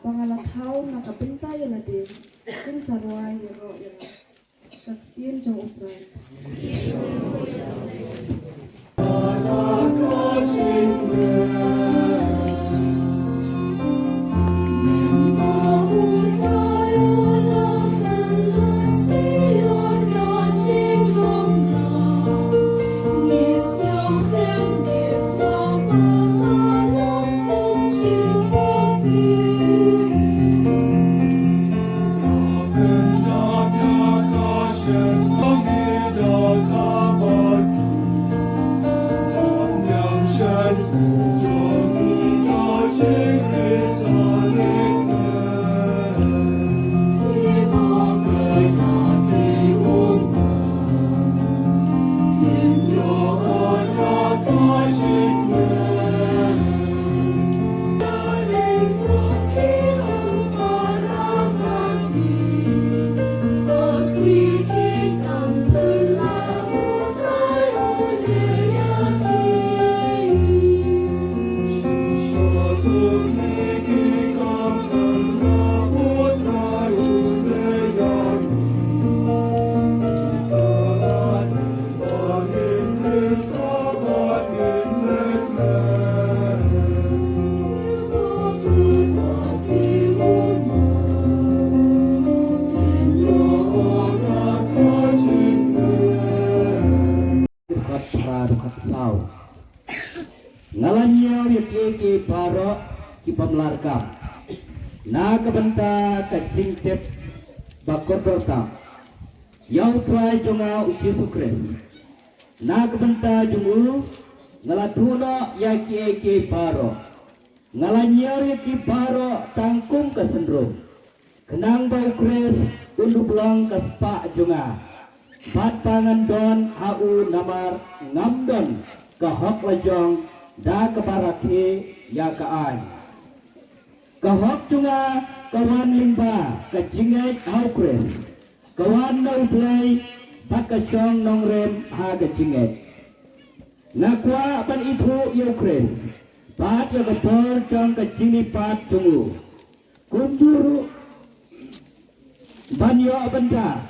pangalathaw nakapintay na din in sarway yero saktin jong utray Ngalannya yaki paro kipamlarkam na kabanta kacingtep bakodorkam yau try jonga Yesus Kristus na kabanta jungu ngalatuna yaki paro ngalannya yaki paro tangkum kasendrum kenang bau Kristus undu belang kaspa jonga bat pangan don hau namar ngamdon kahok lajong da kebarake ya kaan kahok cunga kawan limba kajinget haukres kawan nau play bakasyong nongrem ha kajinget nakwa ban itu yaukres bat ya kepol jong kajini pat cungu kunjuru banyo benda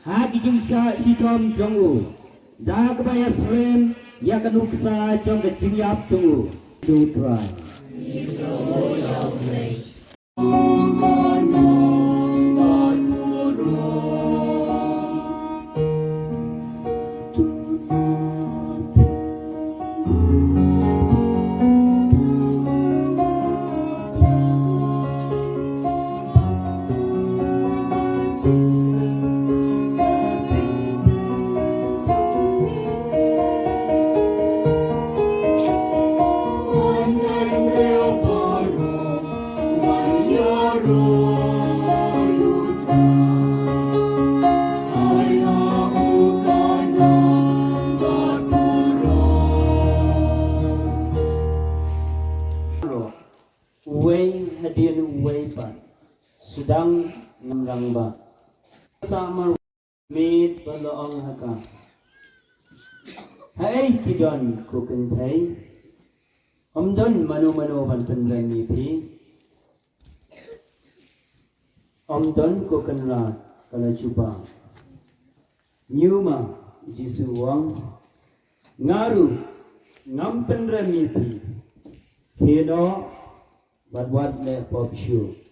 ha kijing si tom jongu da kebaya srem ya kanuksa jong kejingyap cungu dutrai sedang ngamrangba sama mit baloong haka hai kidon kukentai omdon manu bantendan nipi omdon kukenra kala cuba nyuma jisuwang ngaru ngampenran nipi kino badwad le popshu.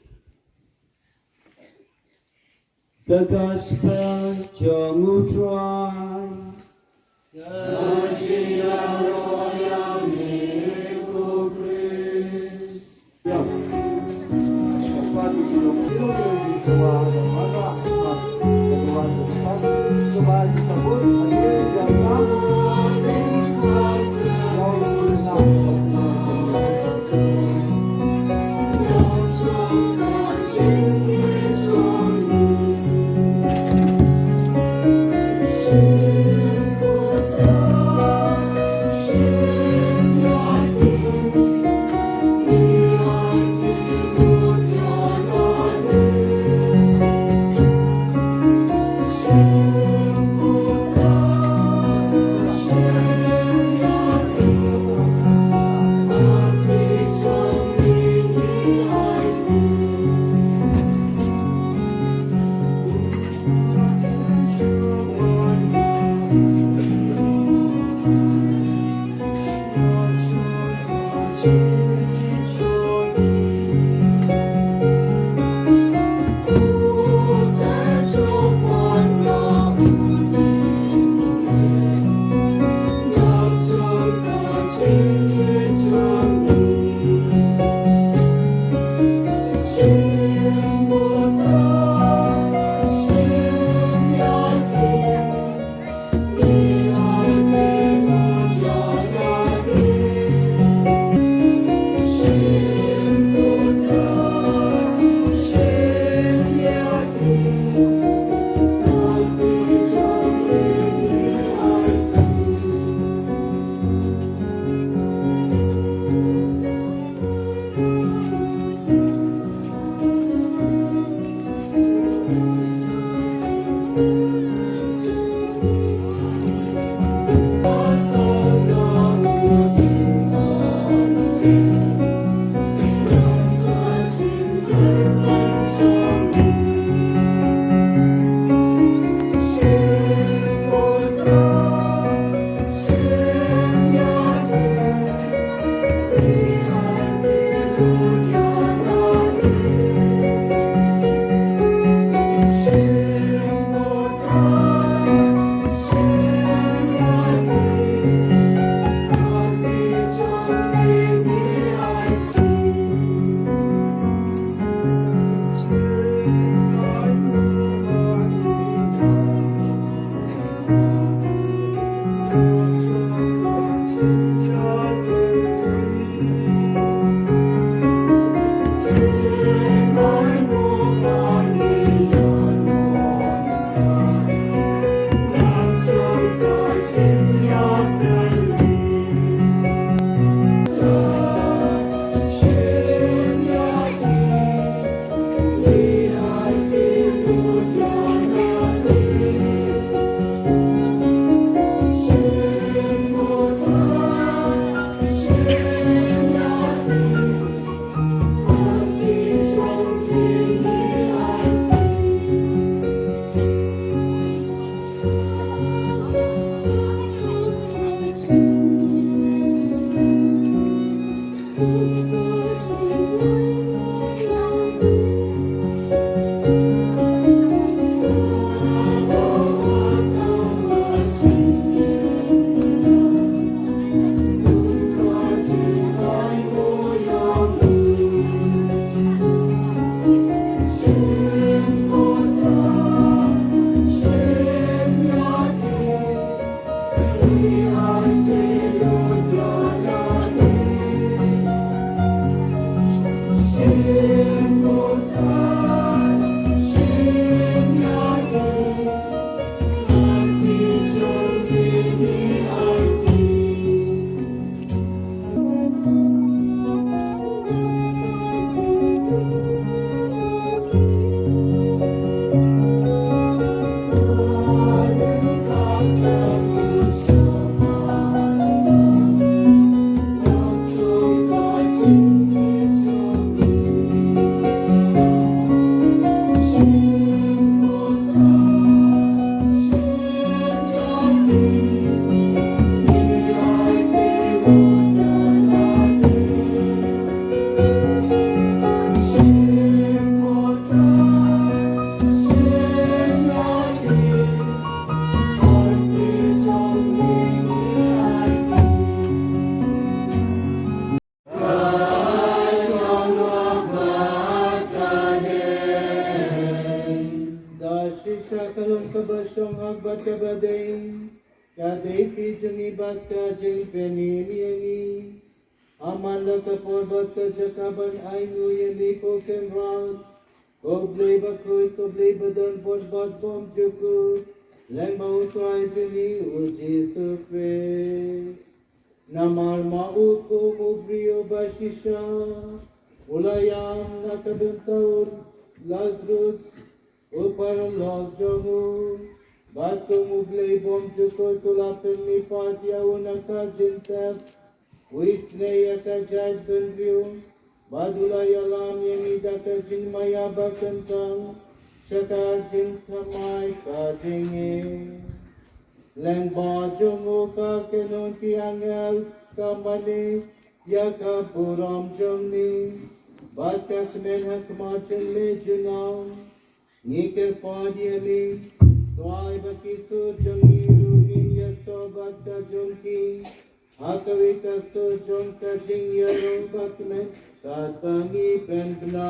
The gospel jongu try kalon kabasyong hagbat kabading, kadeki jungibat ka jing penimiyangi, aman la kaporbat ka jakaban ainu yemi koken rat, koblay bakoy koblay badon porbat bom juku, leng mautway juni o Jesu Christ. Namar mauko mubrio basisha, ulayam nakabentaur Lazarus, uparalog jongu, bato mublay bom juko tulapen ni patya unakajintep, wisneya kajad benriu, badulay alam yang idaka jinmaya bakentang, syaka jintamay kajingi. Leng bajungu ka kenon ti angel kamani yaka puram jongni batak men hakmachan me junam nikir padiami twai bakisu jongi rugin yaso batka jonki hakavika so jonka jing yaro bakme katangi penkna